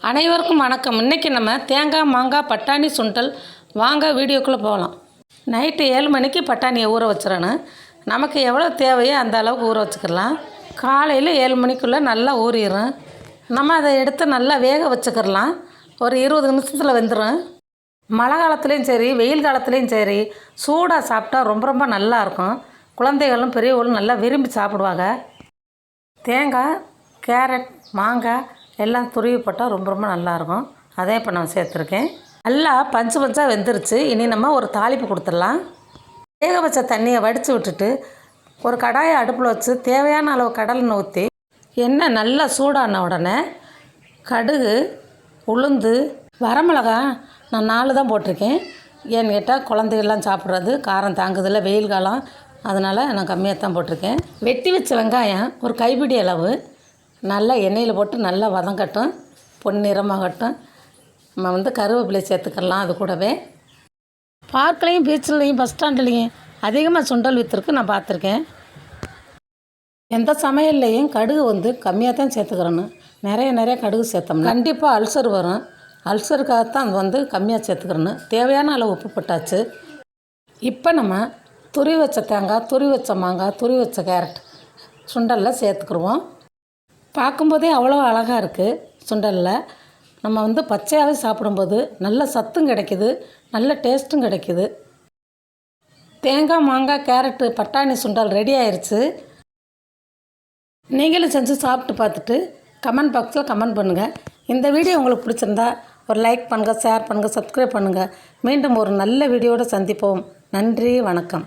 அனைவருக்கும் வணக்கம். இன்றைக்கி நம்ம தேங்காய் மாங்காய் பட்டாணி சுண்டல் வாங்க வீடியோக்குள்ளே போகலாம். நைட்டு 7 மணிக்கு பட்டாணியை ஊற வச்சிடணும். நமக்கு எவ்வளோ தேவையோ அந்த அளவுக்கு ஊற வச்சுக்கலாம். காலையில் 7 மணிக்குள்ளே நல்லா ஊறிடும். நம்ம அதை எடுத்து நல்லா வேக வச்சுக்கிடலாம். ஒரு 20 நிமிஷத்தில் வெந்துடும். மழை காலத்துலேயும் சரி வெயில் காலத்துலேயும் சரி சூடாக சாப்பிட்டா ரொம்ப நல்லாயிருக்கும். குழந்தைகளும் பெரியவர்களும் நல்லா விரும்பி சாப்பிடுவாங்க. தேங்காய், கேரட், மாங்காய் எல்லாம் துருவி போட்டால் ரொம்ப நல்லாயிருக்கும். அதே இப்போ நான் சேர்த்துருக்கேன். நல்லா பஞ்சாக வெந்துருச்சு. இனி நம்ம ஒரு தாளிப்பு கொடுத்துடலாம். வேக வச்ச தண்ணியை வடித்து விட்டுட்டு ஒரு கடாயை அடுப்பில் வச்சு தேவையான அளவு கடலெண்ணெய் ஊற்றி எண்ணெய் நல்லா சூடான உடனே கடுகு, உளுந்து, வரமிளகா நான் 4 தான் போட்டிருக்கேன். ஏன்னு கேட்டால் குழந்தைகள்லாம் சாப்பிட்றது காரம் தாங்குதில்ல, வெயில் காலம், அதனால் நான் கம்மியாக தான் போட்டிருக்கேன். வெட்டி வச்ச வெங்காயம் ஒரு கைப்பிடி அளவு நல்லா எண்ணெயில் போட்டு நல்லா வதங்கட்டும், பொன்னிறமாகட்டும். நம்ம கருவேப்பிலை சேர்த்துக்கலாம். அது கூடவே பார்க்லேயும் பீச்சிலையும் பஸ் ஸ்டாண்ட்லேயும் அதிகமாக சுண்டல் விற்றுருக்கு நான் பார்த்துருக்கேன். எந்த சமையல்லையும் கடுகு கம்மியாக தான் சேர்த்துக்கிறணும். நிறைய கடுகு சேர்த்தோம் கண்டிப்பாக அல்சர் வரும். அல்சருக்காகத்தான் கம்மியாக சேர்த்துக்கிறணும். தேவையான அளவு உப்பு போட்டாச்சு. இப்போ நம்ம துருவி வச்ச தேங்காய், துருவி வச்ச மாங்காய், துருவி வச்ச கேரட் சுண்டலில் சேர்த்துக்குருவோம். பார்க்கும்போதே அவ்வளோ அழகாக இருக்குது. சுண்டலில் நம்ம பச்சையாகவே சாப்பிடும்போது நல்ல சத்தும் கிடைக்கிது, நல்ல டேஸ்ட்டும் கிடைக்கிது. தேங்காய், மாங்காய், கேரட்டு, பட்டாணி சுண்டல் ரெடி ஆயிடுச்சு. நீங்களும் செஞ்சு சாப்பிட்டு பார்த்துட்டு கமெண்ட் பாக்ஸில் கமெண்ட் பண்ணுங்கள். இந்த வீடியோ உங்களுக்கு பிடிச்சிருந்தா ஒரு லைக் பண்ணுங்கள், ஷேர் பண்ணுங்கள், சப்ஸ்கிரைப் பண்ணுங்கள். மீண்டும் ஒரு நல்ல வீடியோடு சந்திப்போம். நன்றி, வணக்கம்.